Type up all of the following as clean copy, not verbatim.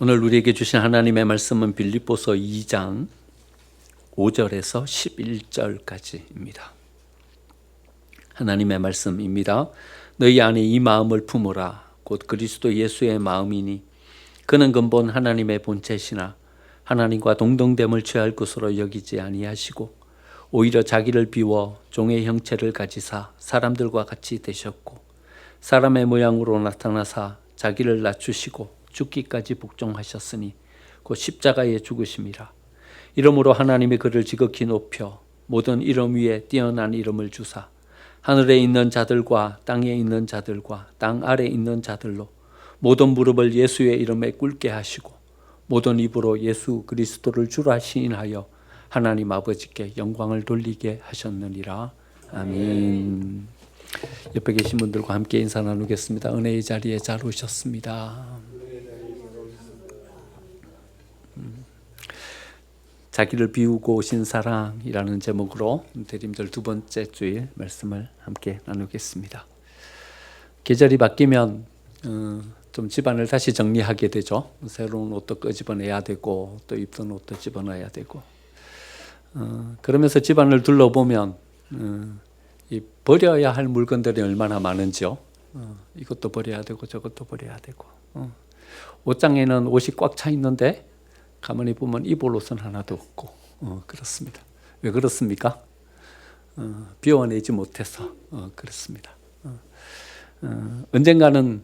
오늘 우리에게 주신 하나님의 말씀은 빌립보서 2장 5절에서 11절까지입니다. 하나님의 말씀입니다. 너희 안에 이 마음을 품으라. 곧 그리스도 예수의 마음이니 그는 근본 하나님의 본체시나 하나님과 동등됨을 취할 것으로 여기지 아니하시고 오히려 자기를 비워 종의 형체를 가지사 사람들과 같이 되셨고 사람의 모양으로 나타나사 자기를 낮추시고 죽기까지 복종하셨으니 곧 십자가에 죽으심이라. 이러므로 하나님이 그를 지극히 높여 모든 이름 위에 뛰어난 이름을 주사 하늘에 있는 자들과 땅에 있는 자들과 땅 아래 있는 자들로 모든 무릎을 예수의 이름에 꿇게 하시고 모든 입으로 예수 그리스도를 주라 시인하여 하나님 아버지께 영광을 돌리게 하셨느니라. 아멘. 옆에 계신 분들과 함께 인사 나누겠습니다. 은혜의 자리에 잘 오셨습니다. 자기를 비우고 오신 사랑이라는 제목으로 대림절 두 번째 주일 말씀을 함께 나누겠습니다. 계절이 바뀌면 좀 집안을 다시 정리하게 되죠. 새로운 옷도 끄집어내야 되고 또 입던 옷도 집어넣어야 되고 그러면서 집안을 둘러보면 이 버려야 할 물건들이 얼마나 많은지요. 이것도 버려야 되고 저것도 버려야 되고 옷장에는 옷이 꽉 차 있는데 가만히 보면 입을 옷은 하나도 없고 그렇습니다. 왜 그렇습니까? 비워내지 못해서 그렇습니다. 언젠가는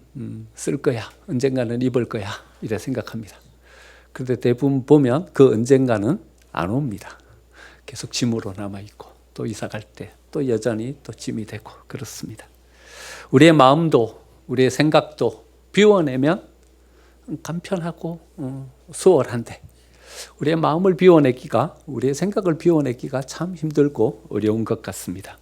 쓸 거야, 언젠가는 입을 거야 이래 생각합니다. 그런데 대부분 보면 그 언젠가는 안 옵니다. 계속 짐으로 남아있고 또 이사 갈 때 또 여전히 또 짐이 되고 그렇습니다. 우리의 마음도 우리의 생각도 비워내면 간편하고 수월한데 우리의 마음을 비워내기가 우리의 생각을 비워내기가 참 힘들고 어려운 것 같습니다.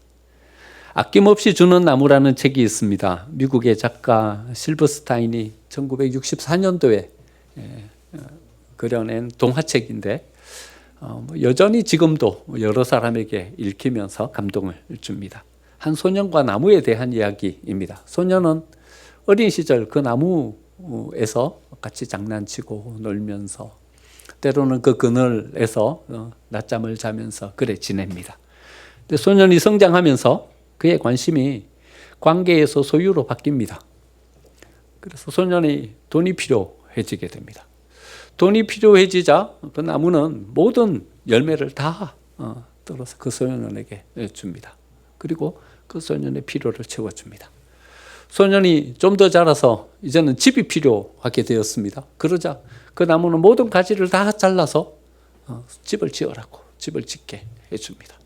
아낌없이 주는 나무라는 책이 있습니다. 미국의 작가 실버스타인이 1964년도에 그려낸 동화책인데 여전히 지금도 여러 사람에게 읽히면서 감동을 줍니다. 한 소년과 나무에 대한 이야기입니다. 소년은 어린 시절 그 나무에서 같이 장난치고 놀면서 때로는 그 그늘에서 낮잠을 자면서 그래 지냅니다. 근데 소년이 성장하면서 그의 관심이 관계에서 소유로 바뀝니다. 그래서 소년이 돈이 필요해지게 됩니다. 돈이 필요해지자 그 나무는 모든 열매를 다 떨어서 그 소년에게 줍니다. 그리고 그 소년의 필요를 채워줍니다. 소년이 좀 더 자라서 이제는 집이 필요하게 되었습니다. 그러자 그 나무는 모든 가지를 다 잘라서 집을 지으라고 집을 짓게 해줍니다.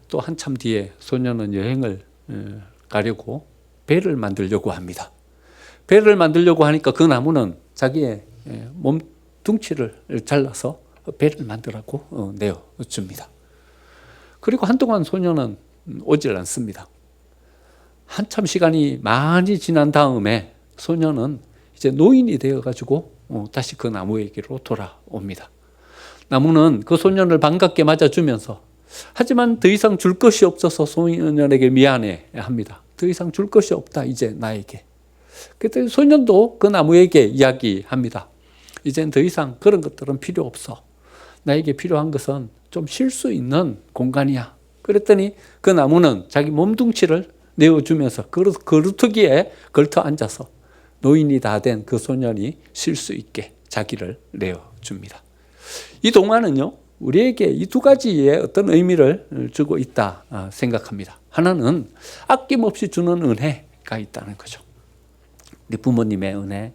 또 한참 뒤에 소년은 여행을 가려고 배를 만들려고 합니다. 배를 만들려고 하니까 그 나무는 자기의 몸뚱치를 잘라서 배를 만들라고 내어줍니다. 그리고 한동안 소년은 오질 않습니다. 한참 시간이 많이 지난 다음에 소년은 이제 노인이 되어가지고 다시 그 나무에게로 돌아옵니다. 나무는 그 소년을 반갑게 맞아주면서 하지만 더 이상 줄 것이 없어서 소년에게 미안해 합니다. 더 이상 줄 것이 없다 이제 나에게. 그때 소년도 그 나무에게 이야기합니다. 이젠 더 이상 그런 것들은 필요 없어. 나에게 필요한 것은 좀 쉴 수 있는 공간이야. 그랬더니 그 나무는 자기 몸뚱치를 내어주면서 그루터기에 걸터 앉아서 노인이 다 된 그 소년이 쉴 수 있게 자기를 내어줍니다. 이 동화는요, 우리에게 이 두 가지의 어떤 의미를 주고 있다 생각합니다. 하나는 아낌없이 주는 은혜가 있다는 거죠. 우리 부모님의 은혜,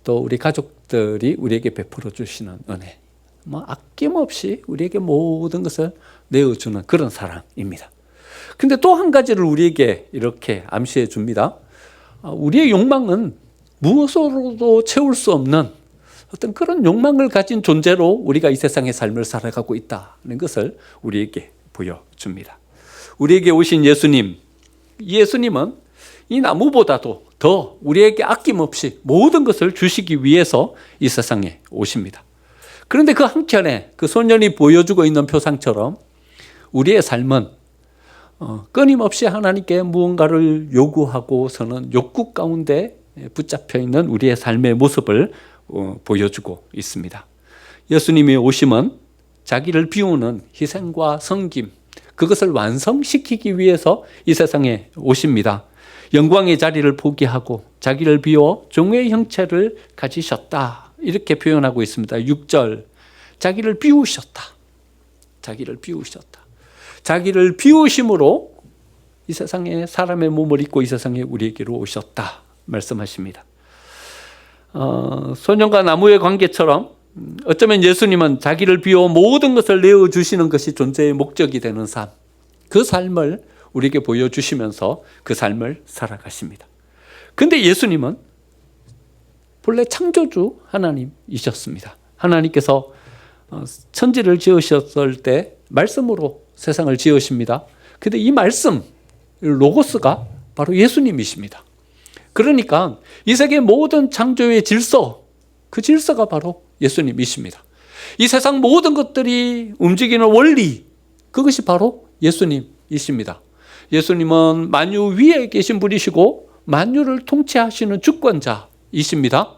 또 우리 가족들이 우리에게 베풀어 주시는 은혜, 아낌없이 우리에게 모든 것을 내어주는 그런 사랑입니다. 근데 또 한 가지를 우리에게 이렇게 암시해 줍니다. 우리의 욕망은 무엇으로도 채울 수 없는 어떤 그런 욕망을 가진 존재로 우리가 이 세상의 삶을 살아가고 있다는 것을 우리에게 보여줍니다. 우리에게 오신 예수님은 이 나무보다도 더 우리에게 아낌없이 모든 것을 주시기 위해서 이 세상에 오십니다. 그런데 그 한켠에 그 소년이 보여주고 있는 표상처럼 우리의 삶은 끊임없이 하나님께 무언가를 요구하고서는 욕구 가운데 붙잡혀 있는 우리의 삶의 모습을 보여주고 있습니다. 예수님의 오심은 자기를 비우는 희생과 섬김, 그것을 완성시키기 위해서 이 세상에 오십니다. 영광의 자리를 포기하고 자기를 비워 종의 형체를 가지셨다. 이렇게 표현하고 있습니다. 6절, 자기를 비우셨다. 자기를 비우셨다. 자기를 비우심으로 이 세상에 사람의 몸을 입고 이 세상에 우리에게로 오셨다 말씀하십니다. 소년과 나무의 관계처럼 어쩌면 예수님은 자기를 비워 모든 것을 내어주시는 것이 존재의 목적이 되는 삶, 그 삶을 우리에게 보여주시면서 그 삶을 살아가십니다. 그런데 예수님은 본래 창조주 하나님이셨습니다. 하나님께서 천지를 지으셨을 때 말씀으로 세상을 지으십니다. 그런데 이 말씀, 로고스가 바로 예수님이십니다. 그러니까 이 세계 모든 창조의 질서, 그 질서가 바로 예수님이십니다. 이 세상 모든 것들이 움직이는 원리, 그것이 바로 예수님이십니다. 예수님은 만유 위에 계신 분이시고 만유를 통치하시는 주권자이십니다.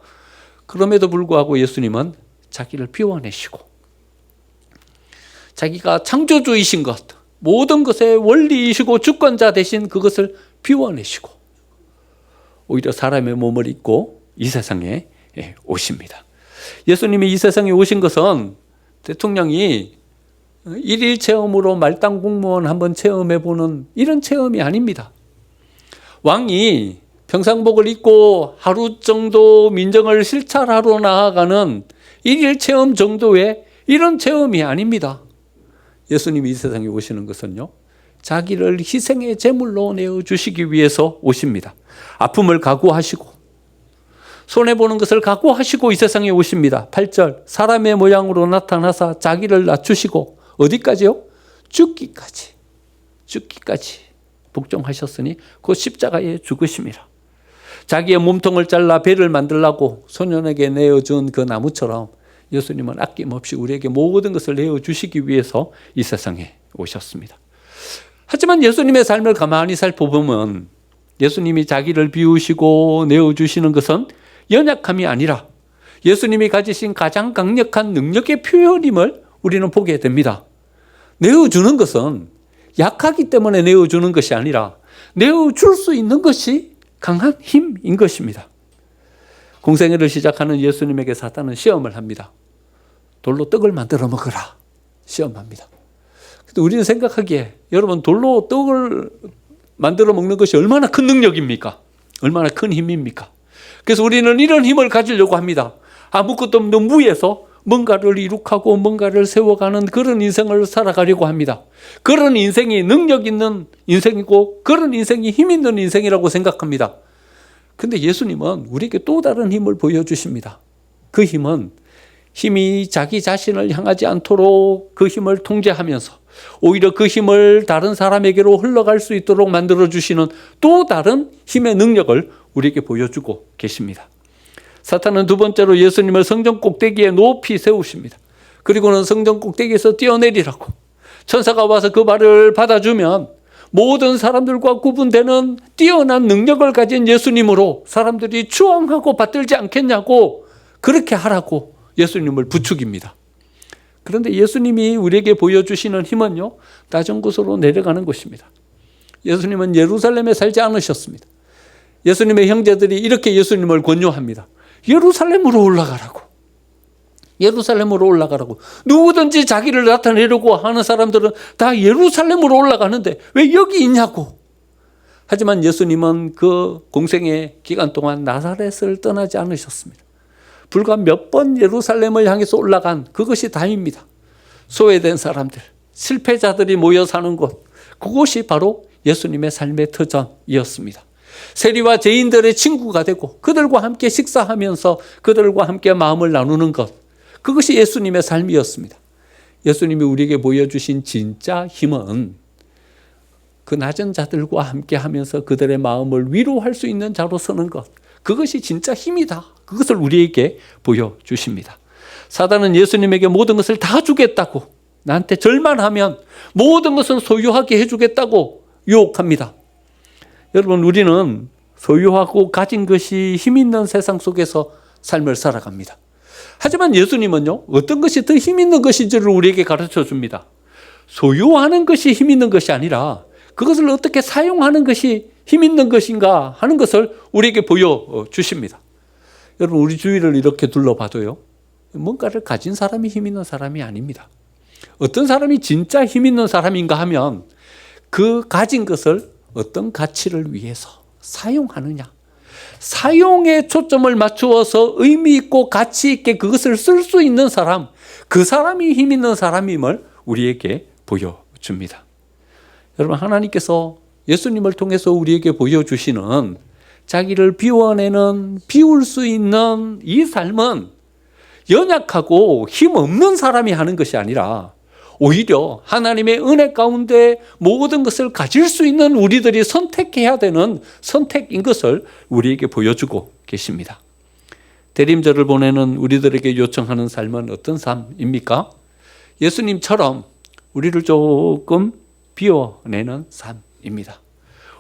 그럼에도 불구하고 예수님은 자기를 비워내시고 자기가 창조주이신 것, 모든 것의 원리이시고 주권자 되신 그것을 비워내시고 오히려 사람의 몸을 입고 이 세상에 오십니다. 예수님이 이 세상에 오신 것은 대통령이 일일 체험으로 말단 공무원 한번 체험해보는 이런 체험이 아닙니다. 왕이 평상복을 입고 하루 정도 민정을 실찰하러 나아가는 일일 체험 정도의 이런 체험이 아닙니다. 예수님이 이 세상에 오시는 것은요, 자기를 희생의 제물로 내어주시기 위해서 오십니다. 아픔을 각오하시고 손해보는 것을 각오하시고 이 세상에 오십니다. 8절, 사람의 모양으로 나타나사 자기를 낮추시고 어디까지요? 죽기까지 복종하셨으니 그 십자가에 죽으심이라. 자기의 몸통을 잘라 배를 만들라고 소년에게 내어준 그 나무처럼 예수님은 아낌없이 우리에게 모든 것을 내어주시기 위해서 이 세상에 오셨습니다. 하지만 예수님의 삶을 가만히 살펴보면 예수님이 자기를 비우시고 내어주시는 것은 연약함이 아니라 예수님이 가지신 가장 강력한 능력의 표현임을 우리는 보게 됩니다. 내어주는 것은 약하기 때문에 내어주는 것이 아니라 내어줄 수 있는 것이 강한 힘인 것입니다. 공생애를 시작하는 예수님에게 사탄은 시험을 합니다. 돌로 떡을 만들어 먹으라 시험합니다. 근데 우리는 생각하기에 여러분, 돌로 떡을 만들어 먹는 것이 얼마나 큰 능력입니까? 얼마나 큰 힘입니까? 그래서 우리는 이런 힘을 가지려고 합니다. 아무것도 없는 무에서 뭔가를 이룩하고 뭔가를 세워가는 그런 인생을 살아가려고 합니다. 그런 인생이 능력 있는 인생이고 그런 인생이 힘 있는 인생이라고 생각합니다. 근데 예수님은 우리에게 또 다른 힘을 보여주십니다. 그 힘은 힘이 자기 자신을 향하지 않도록 그 힘을 통제하면서 오히려 그 힘을 다른 사람에게로 흘러갈 수 있도록 만들어주시는 또 다른 힘의 능력을 우리에게 보여주고 계십니다. 사탄은 두 번째로 예수님을 성전 꼭대기에 높이 세우십니다. 그리고는 성전 꼭대기에서 뛰어내리라고, 천사가 와서 그 발을 받아주면 모든 사람들과 구분되는 뛰어난 능력을 가진 예수님으로 사람들이 추앙하고 받들지 않겠냐고 그렇게 하라고 예수님을 부추깁니다. 그런데 예수님이 우리에게 보여주시는 힘은요, 낮은 곳으로 내려가는 것입니다. 예수님은 예루살렘에 살지 않으셨습니다. 예수님의 형제들이 이렇게 예수님을 권유합니다. 예루살렘으로 올라가라고. 예루살렘으로 올라가라고. 누구든지 자기를 나타내려고 하는 사람들은 다 예루살렘으로 올라가는데 왜 여기 있냐고. 하지만 예수님은 그 공생의 기간 동안 나사렛을 떠나지 않으셨습니다. 불과 몇 번 예루살렘을 향해서 올라간 그것이 다입니다. 소외된 사람들, 실패자들이 모여 사는 곳, 그곳이 바로 예수님의 삶의 터전이었습니다. 세리와 죄인들의 친구가 되고 그들과 함께 식사하면서 그들과 함께 마음을 나누는 것, 그것이 예수님의 삶이었습니다. 예수님이 우리에게 보여주신 진짜 힘은 그 낮은 자들과 함께 하면서 그들의 마음을 위로할 수 있는 자로 서는 것, 그것이 진짜 힘이다. 그것을 우리에게 보여주십니다. 사단은 예수님에게 모든 것을 다 주겠다고, 나한테 절만 하면 모든 것을 소유하게 해주겠다고 유혹합니다. 여러분, 우리는 소유하고 가진 것이 힘 있는 세상 속에서 삶을 살아갑니다. 하지만 예수님은요, 어떤 것이 더 힘 있는 것인지를 우리에게 가르쳐 줍니다. 소유하는 것이 힘 있는 것이 아니라 그것을 어떻게 사용하는 것이 힘 있는 것인가 하는 것을 우리에게 보여주십니다. 여러분, 우리 주위를 이렇게 둘러봐도요, 뭔가를 가진 사람이 힘 있는 사람이 아닙니다. 어떤 사람이 진짜 힘 있는 사람인가 하면 그 가진 것을 어떤 가치를 위해서 사용하느냐, 사용에 초점을 맞추어서 의미 있고 가치 있게 그것을 쓸 수 있는 사람, 그 사람이 힘 있는 사람임을 우리에게 보여줍니다. 여러분, 하나님께서 예수님을 통해서 우리에게 보여주시는 자기를 비워내는, 비울 수 있는 이 삶은 연약하고 힘없는 사람이 하는 것이 아니라 오히려 하나님의 은혜 가운데 모든 것을 가질 수 있는 우리들이 선택해야 되는 선택인 것을 우리에게 보여주고 계십니다. 대림절을 보내는 우리들에게 요청하는 삶은 어떤 삶입니까? 예수님처럼 우리를 조금 비워내는 삶입니다.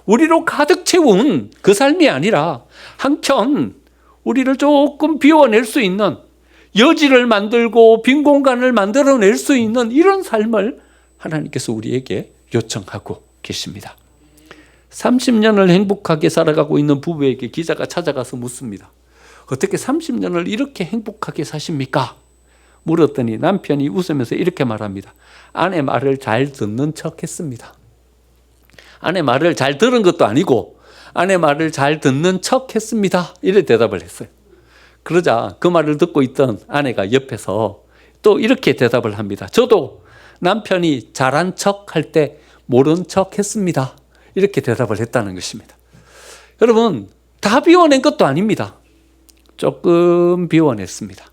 우리로 가득 채운 그 삶이 아니라 한편 우리를 조금 비워낼 수 있는, 여지를 만들고 빈 공간을 만들어낼 수 있는 이런 삶을 하나님께서 우리에게 요청하고 계십니다. 30년을 행복하게 살아가고 있는 부부에게 기자가 찾아가서 묻습니다. 어떻게 30년을 이렇게 행복하게 사십니까? 물었더니 남편이 웃으면서 이렇게 말합니다. 아내 말을 잘 듣는 척 했습니다. 아내 말을 잘 들은 것도 아니고 아내 말을 잘 듣는 척 했습니다. 이래 대답을 했어요. 그러자 그 말을 듣고 있던 아내가 옆에서 또 이렇게 대답을 합니다. 저도 남편이 잘한 척 할 때 모른 척 했습니다. 이렇게 대답을 했다는 것입니다. 여러분, 다 비워낸 것도 아닙니다. 조금 비워냈습니다.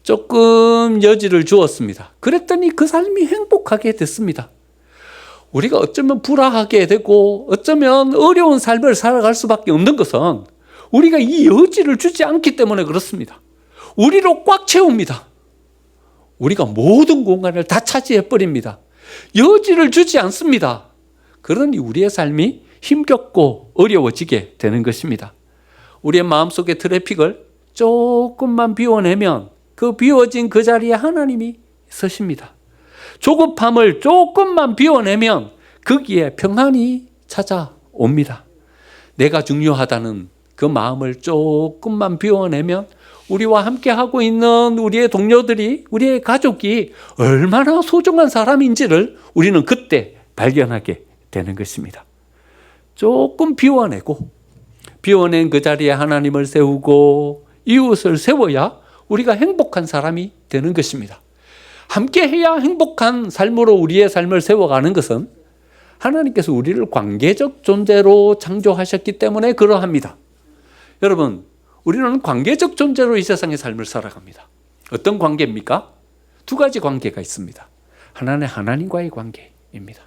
조금 여지를 주었습니다. 그랬더니 그 삶이 행복하게 됐습니다. 우리가 어쩌면 불화하게 되고 어쩌면 어려운 삶을 살아갈 수밖에 없는 것은 우리가 이 여지를 주지 않기 때문에 그렇습니다. 우리로 꽉 채웁니다. 우리가 모든 공간을 다 차지해버립니다. 여지를 주지 않습니다. 그러니 우리의 삶이 힘겹고 어려워지게 되는 것입니다. 우리의 마음속의 트래픽을 조금만 비워내면 그 비워진 그 자리에 하나님이 서십니다. 조급함을 조금만 비워내면 거기에 평안이 찾아옵니다. 내가 중요하다는 그 마음을 조금만 비워내면 우리와 함께 하고 있는 우리의 동료들이, 우리의 가족이 얼마나 소중한 사람인지를 우리는 그때 발견하게 되는 것입니다. 조금 비워내고, 비워낸 그 자리에 하나님을 세우고 이웃을 세워야 우리가 행복한 사람이 되는 것입니다. 함께 해야 행복한 삶으로 우리의 삶을 세워가는 것은 하나님께서 우리를 관계적 존재로 창조하셨기 때문에 그러합니다. 여러분, 우리는 관계적 존재로 이 세상의 삶을 살아갑니다. 어떤 관계입니까? 두 가지 관계가 있습니다. 하나는 하나님과의 관계입니다.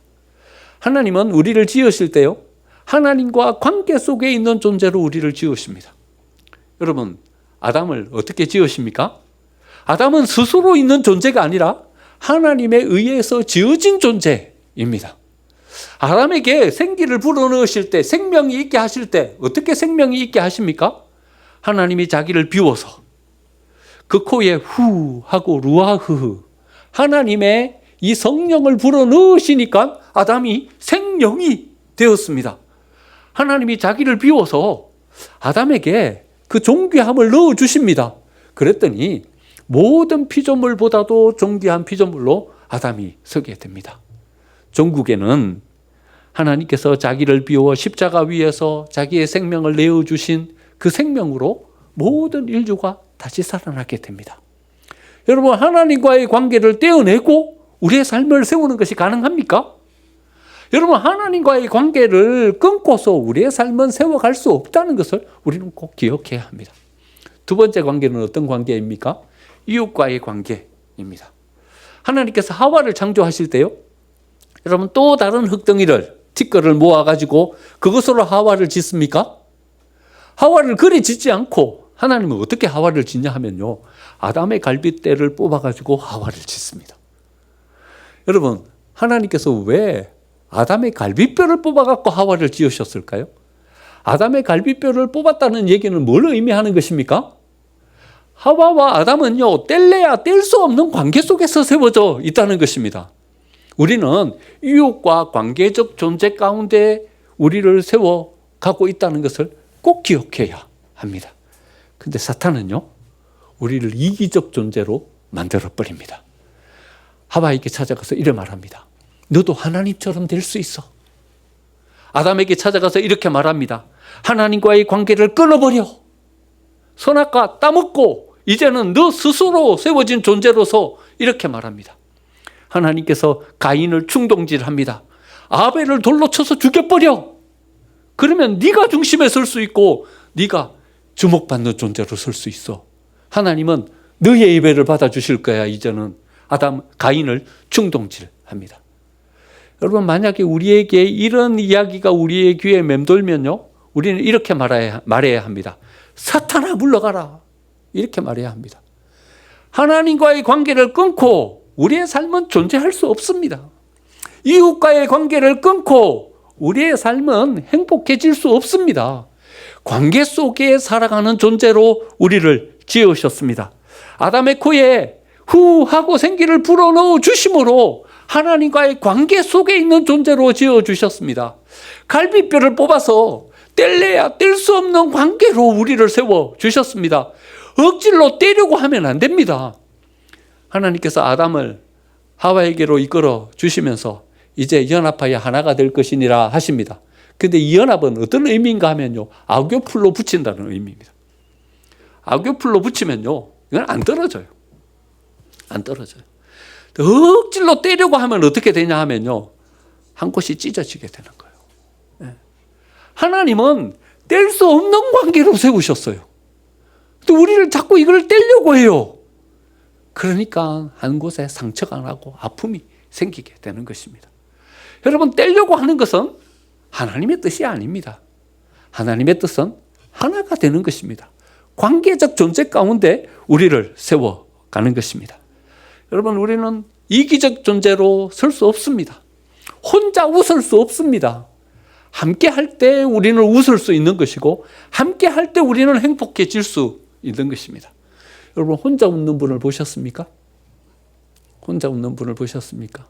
하나님은 우리를 지으실 때요, 하나님과 관계 속에 있는 존재로 우리를 지으십니다. 여러분, 아담을 어떻게 지으십니까? 아담은 스스로 있는 존재가 아니라 하나님에 의해서 지어진 존재입니다. 아담에게 생기를 불어넣으실 때, 생명이 있게 하실 때 어떻게 생명이 있게 하십니까? 하나님이 자기를 비워서 그 코에 후 하고 루아흐, 하나님의 이 성령을 불어넣으시니까 아담이 생명이 되었습니다. 하나님이 자기를 비워서 아담에게 그 존귀함을 넣어주십니다. 그랬더니 모든 피조물보다도 존귀한 피조물로 아담이 서게 됩니다. 종국에는 하나님께서 자기를 비워 십자가 위에서 자기의 생명을 내어주신 그 생명으로 모든 인류가 다시 살아나게 됩니다. 여러분, 하나님과의 관계를 떼어내고 우리의 삶을 세우는 것이 가능합니까? 여러분, 하나님과의 관계를 끊고서 우리의 삶은 세워갈 수 없다는 것을 우리는 꼭 기억해야 합니다. 두 번째 관계는 어떤 관계입니까? 이웃과의 관계입니다. 하나님께서 하와를 창조하실 때요, 여러분, 또 다른 흙덩이를, 티끌을 모아가지고 그것으로 하와를 짓습니까? 하와를 그리 짓지 않고 하나님은 어떻게 하와를 짓냐 하면요, 아담의 갈빗대를 뽑아가지고 하와를 짓습니다. 여러분, 하나님께서 왜 아담의 갈빗뼈를 뽑아갖고 하와를 지으셨을까요? 아담의 갈빗뼈를 뽑았다는 얘기는 뭘 의미하는 것입니까? 하와와 아담은요, 뗄래야 뗄 수 없는 관계 속에서 세워져 있다는 것입니다. 우리는 이웃과 관계적 존재 가운데 우리를 세워가고 있다는 것을 꼭 기억해야 합니다. 근데 사탄은요, 우리를 이기적 존재로 만들어버립니다. 하와에게 찾아가서 이래 말합니다. 너도 하나님처럼 될 수 있어. 아담에게 찾아가서 이렇게 말합니다. 하나님과의 관계를 끊어버려. 선악과 따먹고 이제는 너 스스로 세워진 존재로서 이렇게 말합니다. 하나님께서 가인을 충동질합니다. 아벨을 돌로 쳐서 죽여버려. 그러면 네가 중심에 설 수 있고 네가 주목받는 존재로 설 수 있어. 하나님은 너의 예배를 받아주실 거야. 이제는 가인을 충동질합니다. 여러분, 만약에 우리에게 이런 이야기가 우리의 귀에 맴돌면요, 우리는 이렇게 말해야 합니다. 사탄아 물러가라. 이렇게 말해야 합니다. 하나님과의 관계를 끊고 우리의 삶은 존재할 수 없습니다. 이웃과의 관계를 끊고 우리의 삶은 행복해질 수 없습니다. 관계 속에 살아가는 존재로 우리를 지으셨습니다. 아담의 코에 후 하고 생기를 불어넣어 주심으로 하나님과의 관계 속에 있는 존재로 지어주셨습니다. 갈비뼈를 뽑아서 뗄래야 뗄 수 없는 관계로 우리를 세워주셨습니다. 억지로 떼려고 하면 안 됩니다. 하나님께서 아담을 하와에게로 이끌어 주시면서 이제 연합하여 하나가 될 것이니라 하십니다. 근데 이 연합은 어떤 의미인가 하면요, 악교풀로 붙인다는 의미입니다. 악교풀로 붙이면요, 이건 안 떨어져요. 안 떨어져요. 억지로 떼려고 하면 어떻게 되냐 하면요, 한 곳이 찢어지게 되는 거예요. 하나님은 뗄 수 없는 관계로 세우셨어요. 또 우리를 자꾸 이걸 떼려고 해요. 그러니까 한 곳에 상처가 나고 아픔이 생기게 되는 것입니다. 여러분, 떼려고 하는 것은 하나님의 뜻이 아닙니다. 하나님의 뜻은 하나가 되는 것입니다. 관계적 존재 가운데 우리를 세워가는 것입니다. 여러분, 우리는 이기적 존재로 설 수 없습니다. 혼자 웃을 수 없습니다. 함께 할 때 우리는 웃을 수 있는 것이고, 함께 할 때 우리는 행복해질 수 있는 것입니다. 여러분, 혼자 웃는 분을 보셨습니까? 혼자 웃는 분을 보셨습니까?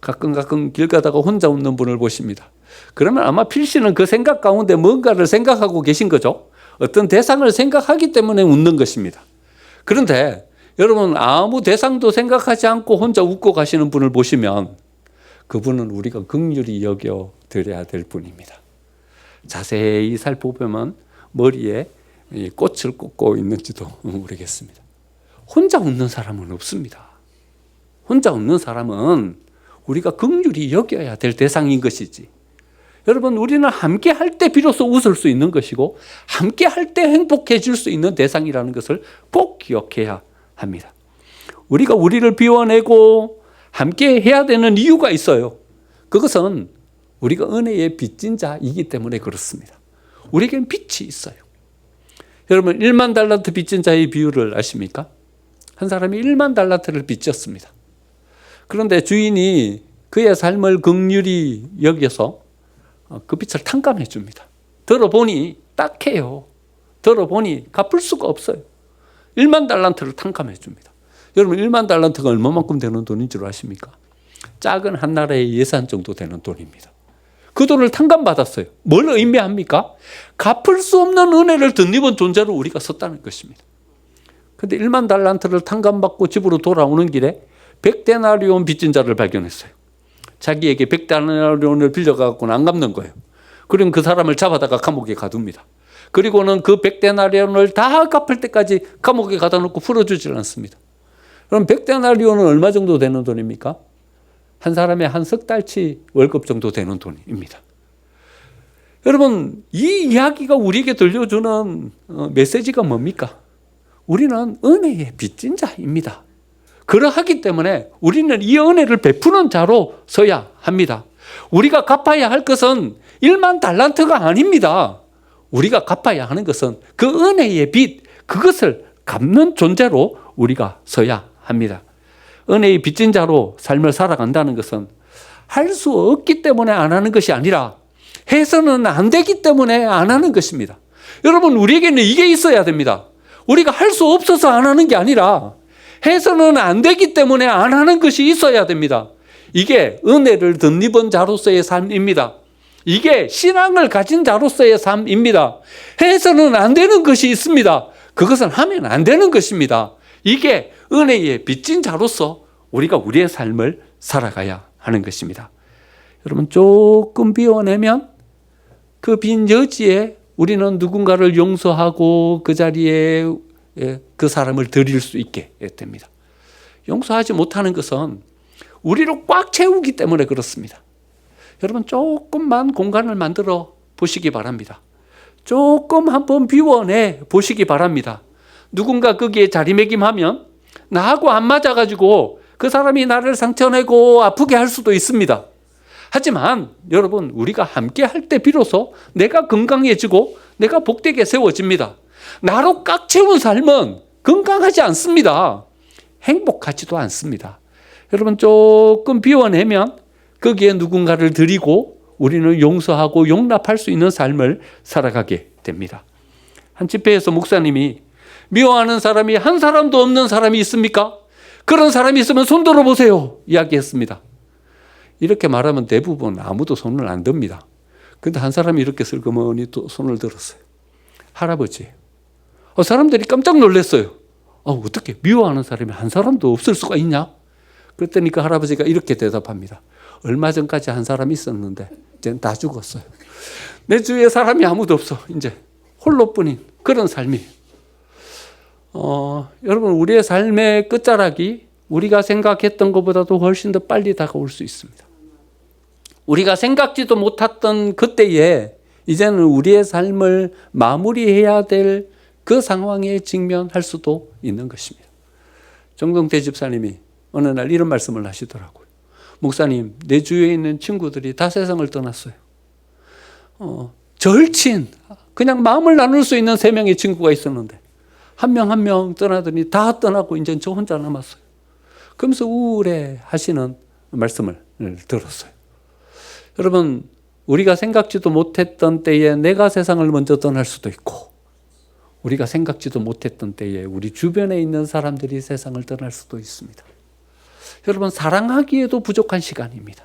가끔 길 가다가 혼자 웃는 분을 보십니다. 그러면 아마 필시는 그 생각 가운데 뭔가를 생각하고 계신 거죠. 어떤 대상을 생각하기 때문에 웃는 것입니다. 그런데 여러분, 아무 대상도 생각하지 않고 혼자 웃고 가시는 분을 보시면 그분은 우리가 긍휼히 여겨드려야 될 분입니다. 자세히 살펴보면 머리에 꽃을 꽂고 있는지도 모르겠습니다. 혼자 웃는 사람은 없습니다. 혼자 웃는 사람은 우리가 긍휼히 여겨야 될 대상인 것이지. 여러분, 우리는 함께 할 때 비로소 웃을 수 있는 것이고, 함께 할 때 행복해질 수 있는 대상이라는 것을 꼭 기억해야 합니다. 우리가 우리를 비워내고 함께 해야 되는 이유가 있어요. 그것은 우리가 은혜의 빚진 자이기 때문에 그렇습니다. 우리에겐 빚이 있어요. 여러분, 1만 달란트 빚진 자의 비유를 아십니까? 한 사람이 1만 달란트를 빚졌습니다. 그런데 주인이 그의 삶을 긍휼히 여겨서 그 빚을 탕감해 줍니다. 들어보니 딱해요. 들어보니 갚을 수가 없어요. 1만 달란트를 탕감해 줍니다. 여러분, 1만 달란트가 얼마만큼 되는 돈인 줄 아십니까? 작은 한 나라의 예산 정도 되는 돈입니다. 그 돈을 탕감받았어요. 뭘 의미합니까? 갚을 수 없는 은혜를 덧입은 존재로 우리가 섰다는 것입니다. 그런데 1만 달란트를 탕감받고 집으로 돌아오는 길에 100데나리온 빚진 자를 발견했어요. 자기에게 100데나리온을 빌려가고는 안 갚는 거예요. 그럼 그 사람을 잡아다가 감옥에 가둡니다. 그리고는 그 100데나리온을 다 갚을 때까지 감옥에 가다 놓고 풀어주질 않습니다. 그럼 100데나리온은 얼마 정도 되는 돈입니까? 한 사람의 한 석 달치 월급 정도 되는 돈입니다. 여러분, 이 이야기가 우리에게 들려주는 메시지가 뭡니까? 우리는 은혜의 빚진 자입니다. 그러하기 때문에 우리는 이 은혜를 베푸는 자로 서야 합니다. 우리가 갚아야 할 것은 1만 달란트가 아닙니다. 우리가 갚아야 하는 것은 그 은혜의 빚, 그것을 갚는 존재로 우리가 서야 합니다. 은혜의 빚진 자로 삶을 살아간다는 것은 할 수 없기 때문에 안 하는 것이 아니라 해서는 안 되기 때문에 안 하는 것입니다. 여러분, 우리에게는 이게 있어야 됩니다. 우리가 할 수 없어서 안 하는 게 아니라 해서는 안 되기 때문에 안 하는 것이 있어야 됩니다. 이게 은혜를 덧입은 자로서의 삶입니다. 이게 신앙을 가진 자로서의 삶입니다. 해서는 안 되는 것이 있습니다. 그것은 하면 안 되는 것입니다. 이게 은혜에 빚진 자로서 우리가 우리의 삶을 살아가야 하는 것입니다. 여러분, 조금 비워내면 그 빈 여지에 우리는 누군가를 용서하고 그 자리에 그 사람을 드릴 수 있게 됩니다. 용서하지 못하는 것은 우리로 꽉 채우기 때문에 그렇습니다. 여러분, 조금만 공간을 만들어 보시기 바랍니다. 조금 한번 비워내 보시기 바랍니다. 누군가 거기에 자리매김하면 나하고 안 맞아가지고 그 사람이 나를 상처내고 아프게 할 수도 있습니다. 하지만 여러분, 우리가 함께 할 때 비로소 내가 건강해지고 내가 복되게 세워집니다. 나로 꽉 채운 삶은 건강하지 않습니다. 행복하지도 않습니다. 여러분, 조금 비워내면 거기에 누군가를 드리고 우리는 용서하고 용납할 수 있는 삶을 살아가게 됩니다. 한 집회에서 목사님이 미워하는 사람이 한 사람도 없는 사람이 있습니까? 그런 사람이 있으면 손 들어보세요 이야기했습니다. 이렇게 말하면 대부분 아무도 손을 안 듭니다. 근데 한 사람이 이렇게 슬그머니 또 손을 들었어요. 할아버지예요. 사람들이 깜짝 놀랐어요. 어떻게 미워하는 사람이 한 사람도 없을 수가 있냐? 그랬더니 그 할아버지가 이렇게 대답합니다. 얼마 전까지 한 사람이 있었는데 이제는 다 죽었어요. 내 주위에 사람이 아무도 없어. 이제 홀로뿐인 그런 삶이에요. 여러분, 우리의 삶의 끝자락이 우리가 생각했던 것보다도 훨씬 더 빨리 다가올 수 있습니다. 우리가 생각지도 못했던 그때에 이제는 우리의 삶을 마무리해야 될 그 상황에 직면할 수도 있는 것입니다. 정동태 집사님이 어느 날 이런 말씀을 하시더라고요. 목사님, 내 주위에 있는 친구들이 다 세상을 떠났어요. 절친, 그냥 마음을 나눌 수 있는 3명의 친구가 있었는데 한 명 한 명 떠나더니 다 떠나고 이제 저 혼자 남았어요. 그러면서 우울해 하시는 말씀을 들었어요. 여러분, 우리가 생각지도 못했던 때에 내가 세상을 먼저 떠날 수도 있고, 우리가 생각지도 못했던 때에 우리 주변에 있는 사람들이 세상을 떠날 수도 있습니다. 여러분, 사랑하기에도 부족한 시간입니다.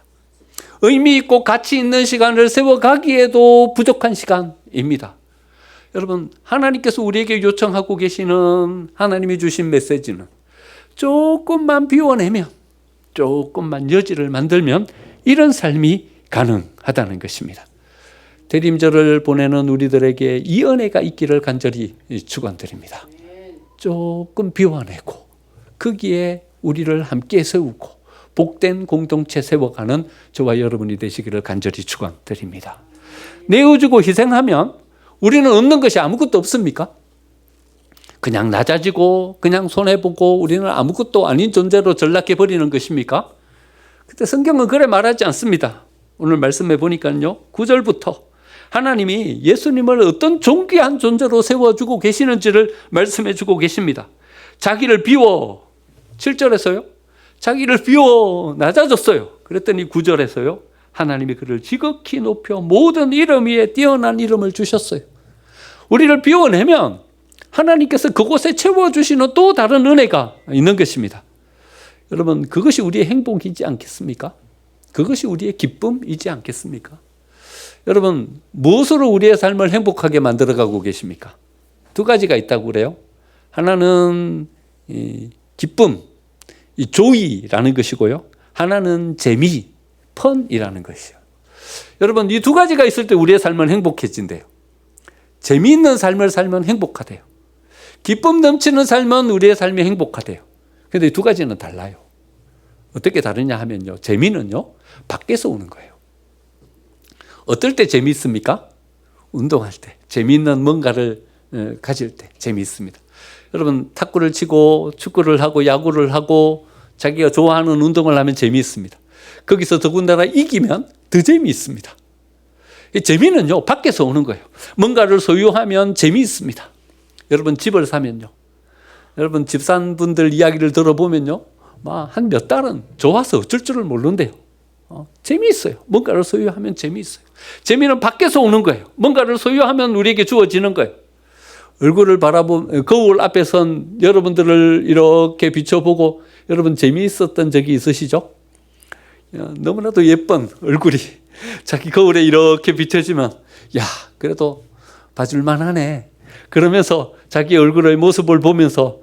의미 있고 가치 있는 시간을 세워가기에도 부족한 시간입니다. 여러분, 하나님께서 우리에게 요청하고 계시는 하나님이 주신 메시지는 조금만 비워내면, 조금만 여지를 만들면 이런 삶이 가능하다는 것입니다. 대림절을 보내는 우리들에게 이 은혜가 있기를 간절히 축원드립니다. 조금 비워내고 거기에 우리를 함께 세우고 복된 공동체 세워가는 저와 여러분이 되시기를 간절히 축원드립니다. 내어주고 희생하면 우리는 얻는 것이 아무것도 없습니까? 그냥 낮아지고 그냥 손해보고 우리는 아무것도 아닌 존재로 전락해버리는 것입니까? 그때 성경은 그래 말하지 않습니다. 오늘 말씀해 보니까요, 9절부터 하나님이 예수님을 어떤 존귀한 존재로 세워주고 계시는지를 말씀해 주고 계십니다. 자기를 비워, 7절에서요. 자기를 비워 낮아졌어요. 그랬더니 9절에서요. 하나님이 그를 지극히 높여 모든 이름 위에 뛰어난 이름을 주셨어요. 우리를 비워내면 하나님께서 그곳에 채워주시는 또 다른 은혜가 있는 것입니다. 여러분, 그것이 우리의 행복이지 않겠습니까? 그것이 우리의 기쁨이지 않겠습니까? 여러분, 무엇으로 우리의 삶을 행복하게 만들어가고 계십니까? 2가지가 있다고 그래요. 하나는 기쁨, 이 조이라는 것이고요. 하나는 재미, 펀이라는 것이요. 여러분, 이 2가지가 있을 때 우리의 삶은 행복해진대요. 재미있는 삶을 살면 행복하대요. 기쁨 넘치는 삶은 우리의 삶이 행복하대요. 그런데 이 2가지는 달라요. 어떻게 다르냐 하면요, 재미는요 밖에서 오는 거예요. 어떨 때 재미있습니까? 운동할 때, 재미있는 뭔가를 가질 때 재미있습니다. 여러분, 탁구를 치고 축구를 하고 야구를 하고 자기가 좋아하는 운동을 하면 재미있습니다. 거기서 더군다나 이기면 더 재미있습니다. 재미는요 밖에서 오는 거예요. 뭔가를 소유하면 재미있습니다. 여러분, 집을 사면요, 여러분 집 산 분들 이야기를 들어보면요, 한 몇 달은 좋아서 어쩔 줄을 모른대요. 재미있어요. 뭔가를 소유하면 재미있어요. 재미는 밖에서 오는 거예요. 뭔가를 소유하면 우리에게 주어지는 거예요. 얼굴을 거울 앞에 선 여러분들을 이렇게 비춰보고 여러분 재미있었던 적이 있으시죠? 너무나도 예쁜 얼굴이 자기 거울에 이렇게 비춰지면 야, 그래도 봐줄만 하네. 그러면서 자기 얼굴의 모습을 보면서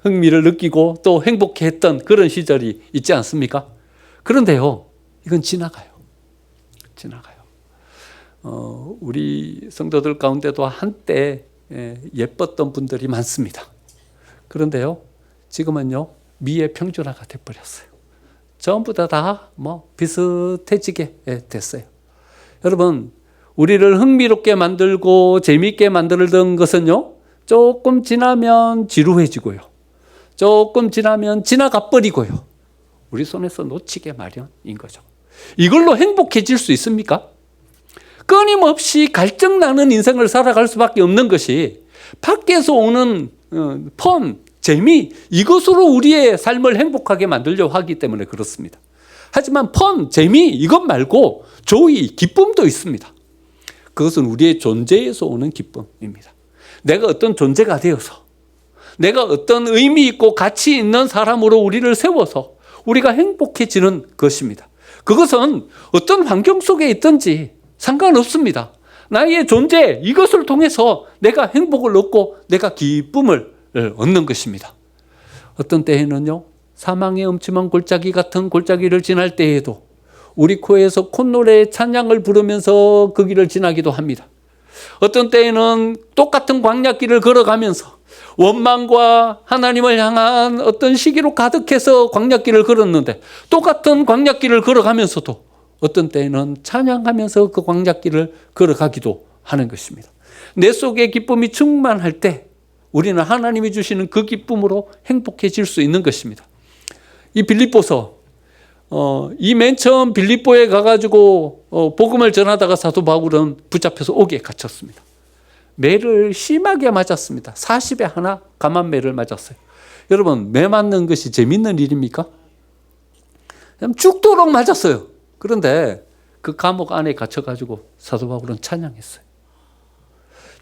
흥미를 느끼고 또 행복해했던 그런 시절이 있지 않습니까? 그런데요, 이건 지나가요. 우리 성도들 가운데도 한때 예뻤던 분들이 많습니다. 그런데요, 지금은요, 미의평준화가 돼버렸어요. 전부 다 비슷해지게 됐어요. 여러분, 우리를 흥미롭게 만들고 재미있게 만들던 것은요, 조금 지나면 지루해지고요. 조금 지나면 지나가 버리고요. 우리 손에서 놓치게 마련인 거죠. 이걸로 행복해질 수 있습니까? 끊임없이 갈증나는 인생을 살아갈 수밖에 없는 것이 밖에서 오는 폰, 재미, 이것으로 우리의 삶을 행복하게 만들려고 하기 때문에 그렇습니다. 하지만 폰, 재미, 이것 말고 조의, 기쁨도 있습니다. 그것은 우리의 존재에서 오는 기쁨입니다. 내가 어떤 존재가 되어서, 내가 어떤 의미 있고 가치 있는 사람으로 우리를 세워서 우리가 행복해지는 것입니다. 그것은 어떤 환경 속에 있든지 상관없습니다. 나의 존재, 이것을 통해서 내가 행복을 얻고 내가 기쁨을 얻는 것입니다. 어떤 때에는요, 사망의 음침한 골짜기 같은 골짜기를 지날 때에도 우리 코에서 콧노래의 찬양을 부르면서 그 길을 지나기도 합니다. 어떤 때에는 똑같은 광야길을 걸어가면서 원망과 하나님을 향한 어떤 시기로 가득해서 광야길을 걸었는데 똑같은 광야길을 걸어가면서도 어떤 때에는 찬양하면서 그 광야길을 걸어가기도 하는 것입니다. 내 속에 기쁨이 충만할 때 우리는 하나님이 주시는 그 기쁨으로 행복해질 수 있는 것입니다. 이 빌립보서, 이 맨 처음 빌립보에 가가지고 복음을 전하다가 사도 바울은 붙잡혀서 옥에 갇혔습니다. 매를 심하게 맞았습니다. 40에 하나 감한매를 맞았어요. 여러분, 매 맞는 것이 재밌는 일입니까? 그냥 죽도록 맞았어요. 그런데 그 감옥 안에 갇혀가지고 사도 바울은 찬양했어요.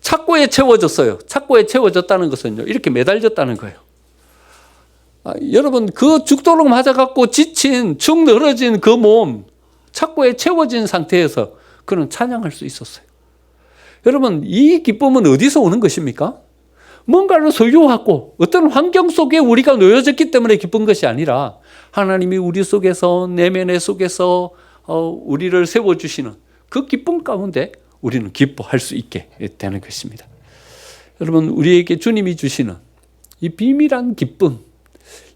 착고에 채워졌어요. 착고에 채워졌다는 것은요, 이렇게 매달렸다는 거예요. 여러분, 그 죽도록 맞아갖고 지친, 축 늘어진 그 몸, 착고에 채워진 상태에서 그는 찬양할 수 있었어요. 여러분, 이 기쁨은 어디서 오는 것입니까? 뭔가를 소유하고 어떤 환경 속에 우리가 놓여졌기 때문에 기쁜 것이 아니라 하나님이 우리 속에서, 내면의 속에서 우리를 세워주시는 그 기쁨 가운데 우리는 기뻐할 수 있게 되는 것입니다. 여러분, 우리에게 주님이 주시는 이 비밀한 기쁨,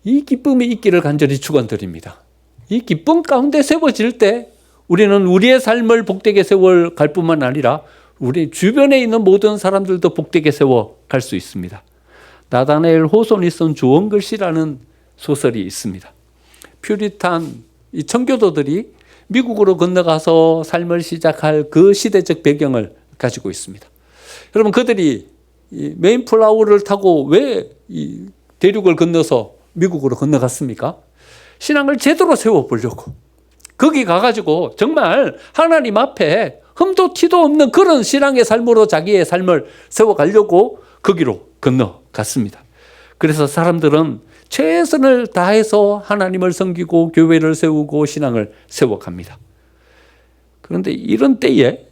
이 기쁨이 있기를 간절히 축원드립니다. 이 기쁨 가운데 세워질 때 우리는 우리의 삶을 복되게 세워갈 뿐만 아니라 우리 주변에 있는 모든 사람들도 복되게 세워갈 수 있습니다. 나다나엘 호손이 쓴 주원글씨라는 소설이 있습니다. 퓨리탄 이 청교도들이 미국으로 건너가서 삶을 시작할 그 시대적 배경을 가지고 있습니다. 여러분, 그들이 메인플라워를 타고 왜 이 대륙을 건너서 미국으로 건너갔습니까? 신앙을 제대로 세워보려고. 거기 가가지고 정말 하나님 앞에 흠도 티도 없는 그런 신앙의 삶으로 자기의 삶을 세워가려고 거기로 건너갔습니다. 그래서 사람들은 최선을 다해서 하나님을 섬기고 교회를 세우고 신앙을 세워갑니다. 그런데 이런 때에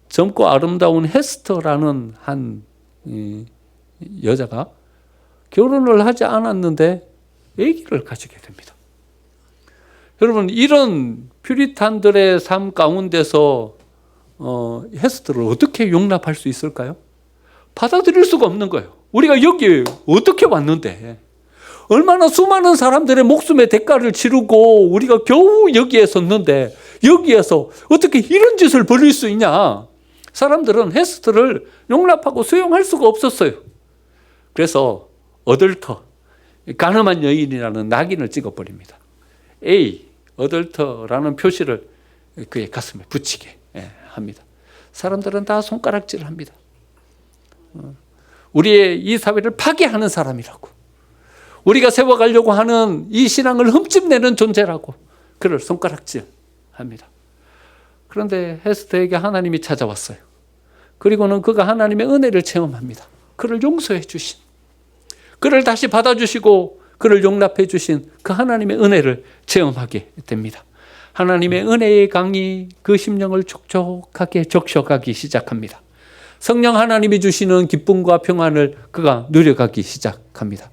젊고 아름다운 헤스터라는 한 여자가 결혼을 하지 않았는데 아기를 가지게 됩니다. 여러분, 이런 퓨리탄들의 삶 가운데서 헤스터를 어떻게 용납할 수 있을까요? 받아들일 수가 없는 거예요. 우리가 여기 어떻게 왔는데, 얼마나 수많은 사람들의 목숨의 대가를 치르고 우리가 겨우 여기에 섰는데 여기에서 어떻게 이런 짓을 벌일 수 있냐. 사람들은 헤스터를 용납하고 수용할 수가 없었어요. 그래서 어덜터, 가늠한 여인이라는 낙인을 찍어버립니다. 어덜터라는 표시를 그의 가슴에 붙이게 합니다. 사람들은 다 손가락질을 합니다. 우리의 이 사회를 파괴하는 사람이라고, 우리가 세워가려고 하는 이 신앙을 흠집내는 존재라고 그를 손가락질합니다. 그런데 헤스터에게 하나님이 찾아왔어요. 그리고는 그가 하나님의 은혜를 체험합니다. 그를 용서해 주신, 그를 다시 받아주시고 그를 용납해 주신 그 하나님의 은혜를 체험하게 됩니다. 하나님의 은혜의 강이 그 심령을 촉촉하게 적셔가기 시작합니다. 성령 하나님이 주시는 기쁨과 평안을 그가 누려가기 시작합니다.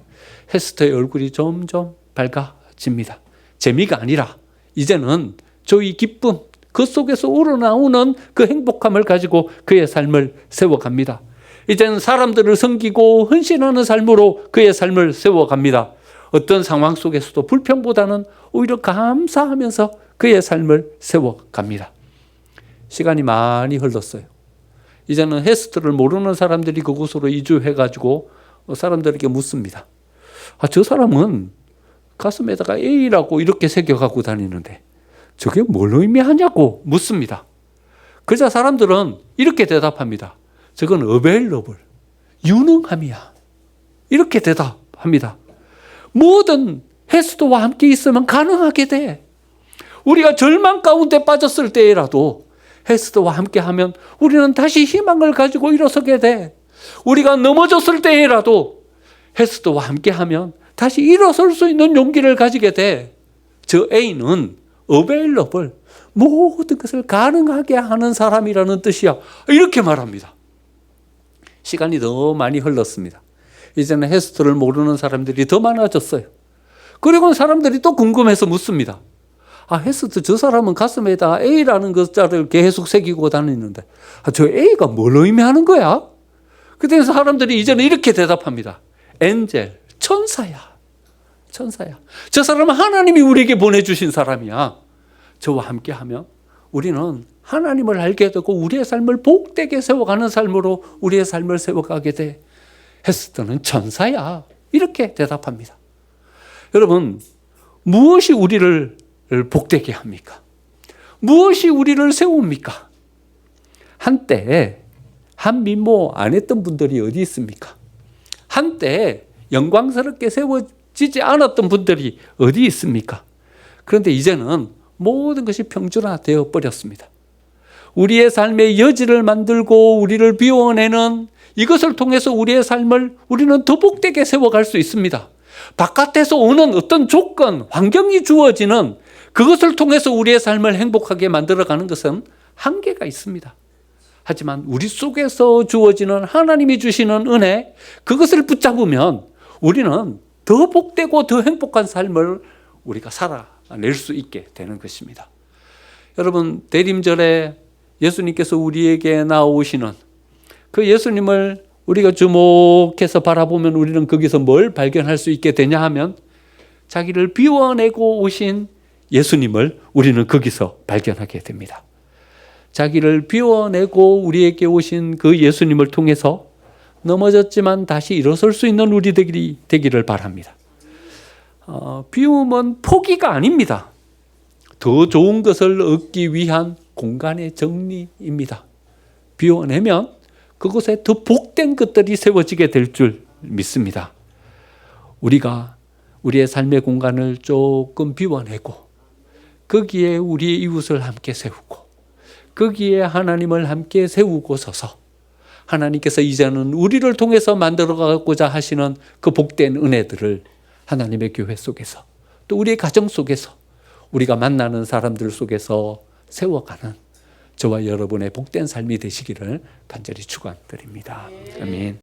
에스더의 얼굴이 점점 밝아집니다. 재미가 아니라 이제는 저의 기쁨, 그 속에서 우러나오는 그 행복함을 가지고 그의 삶을 세워갑니다. 이제는 사람들을 섬기고 헌신하는 삶으로 그의 삶을 세워갑니다. 어떤 상황 속에서도 불평보다는 오히려 감사하면서 그의 삶을 세워갑니다. 시간이 많이 흘렀어요. 이제는 에스더를 모르는 사람들이 그곳으로 이주해가지고 사람들에게 묻습니다. 저 사람은 가슴에다가 A라고 이렇게 새겨가고 다니는데 저게 뭘 의미하냐고 묻습니다. 그러자 사람들은 이렇게 대답합니다. 저건 available, 유능함이야. 이렇게 대답합니다. 뭐든 에스더와 함께 있으면 가능하게 돼. 우리가 절망 가운데 빠졌을 때라도 에스더와 함께하면 우리는 다시 희망을 가지고 일어서게 돼. 우리가 넘어졌을 때라도 에스더와 함께하면 다시 일어설 수 있는 용기를 가지게 돼. 저 A는 available, 모든 것을 가능하게 하는 사람이라는 뜻이야. 이렇게 말합니다. 시간이 더 많이 흘렀습니다. 이제는 에스더를 모르는 사람들이 더 많아졌어요. 그리고 사람들이 또 궁금해서 묻습니다. 에스더 저 사람은 가슴에다 A라는 글자를 계속 새기고 다니는데 저 A가 뭘 의미하는 거야? 그때 사람들이 이제는 이렇게 대답합니다. 엔젤, 천사야. 천사야. 저 사람은 하나님이 우리에게 보내주신 사람이야. 저와 함께하면 우리는 하나님을 알게 되고 우리의 삶을 복되게 세워가는 삶으로 우리의 삶을 세워가게 돼. 에스더는 천사야. 이렇게 대답합니다. 여러분, 무엇이 우리를 복되게 합니까? 무엇이 우리를 세웁니까? 한때 한 미모 안 했던 분들이 어디 있습니까? 한때 영광스럽게 세워지지 않았던 분들이 어디 있습니까? 그런데 이제는 모든 것이 평준화되어 버렸습니다. 우리의 삶의 여지를 만들고 우리를 비워내는 이것을 통해서 우리의 삶을 우리는 더 복되게 세워갈 수 있습니다. 바깥에서 오는 어떤 조건, 환경이 주어지는 그것을 통해서 우리의 삶을 행복하게 만들어가는 것은 한계가 있습니다. 하지만 우리 속에서 주어지는 하나님이 주시는 은혜, 그것을 붙잡으면 우리는 더 복되고 더 행복한 삶을 우리가 살아낼 수 있게 되는 것입니다. 여러분, 대림절에 예수님께서 우리에게 나오시는 그 예수님을 우리가 주목해서 바라보면 우리는 거기서 뭘 발견할 수 있게 되냐 하면 자기를 비워내고 오신 예수님을 우리는 거기서 발견하게 됩니다. 자기를 비워내고 우리에게 오신 그 예수님을 통해서 넘어졌지만 다시 일어설 수 있는 우리들이 되기를 바랍니다. 비움은 포기가 아닙니다. 더 좋은 것을 얻기 위한 공간의 정리입니다. 비워내면 그곳에 더 복된 것들이 세워지게 될 줄 믿습니다. 우리가 우리의 삶의 공간을 조금 비워내고 거기에 우리의 이웃을 함께 세우고 거기에 하나님을 함께 세우고 서서 하나님께서 이제는 우리를 통해서 만들어가고자 하시는 그 복된 은혜들을 하나님의 교회 속에서 또 우리의 가정 속에서 우리가 만나는 사람들 속에서 세워가는 저와 여러분의 복된 삶이 되시기를 간절히 축원드립니다. 아멘.